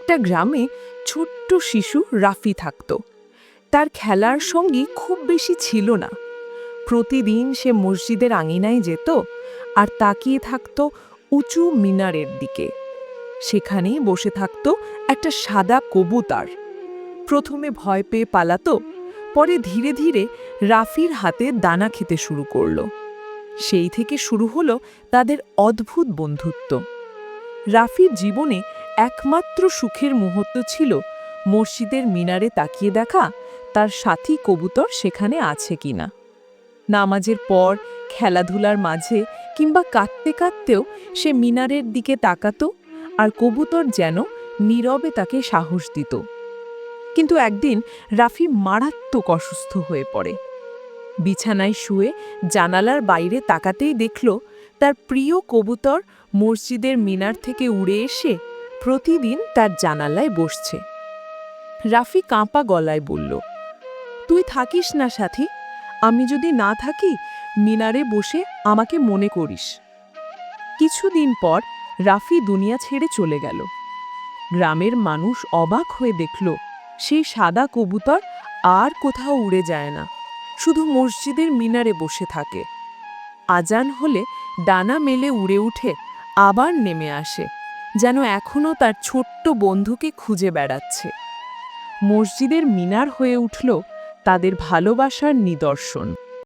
একটা গ্রামে ছোট্ট শিশু রাফি থাকত। তার খেলার সঙ্গী খুব বেশি ছিল না। প্রতিদিন সে মসজিদের আঙিনায় যেত আর তাকিয়ে থাকত উঁচু মিনারের দিকে। সেখানেই বসে থাকত একটা সাদা কবুতর। প্রথমে ভয় পেয়ে পালাতো, পরে ধীরে ধীরে রাফির হাতে দানা খেতে শুরু করলো। সেই থেকে শুরু হলো তাদের অদ্ভুত বন্ধুত্ব। রাফির জীবনে একমাত্র সুখের মুহূর্ত ছিল মসজিদের মিনারে তাকিয়ে দেখা তার সাথী কবুতর সেখানে আছে কিনা। নামাজের পর খেলাধুলার মাঝে কিংবা কাঁদতে কাঁদতেও সে মিনারের দিকে তাকাতো, আর কবুতর যেন নীরবে তাকে সাহস দিত। কিন্তু একদিন রাফি মারাত্মক অসুস্থ হয়ে পড়ে। বিছানায় শুয়ে জানালার বাইরে তাকাতেই দেখল তার প্রিয় কবুতর মসজিদের মিনার থেকে উড়ে এসে প্রতিদিন তার জানালায় বসছে। রাফি কাঁপা গলায় বলল, তুই থাকিস না সাথী, আমি যদি না থাকি মিনারে বসে আমাকে মনে করিস। কিছুদিন পর রাফি দুনিয়া ছেড়ে চলে গেল। গ্রামের মানুষ অবাক হয়ে দেখল সেই সাদা কবুতর আর কোথাও উড়ে যায় না, শুধু মসজিদের মিনারে বসে থাকে। আজান হলে ডানা মেলে উড়ে উঠে আবার নেমে আসে, যেন এখনও তার ছোট্ট বন্ধুকে খুঁজে বেড়াচ্ছে। মসজিদের মিনার হয়ে উঠল তাদের ভালোবাসার নিদর্শন।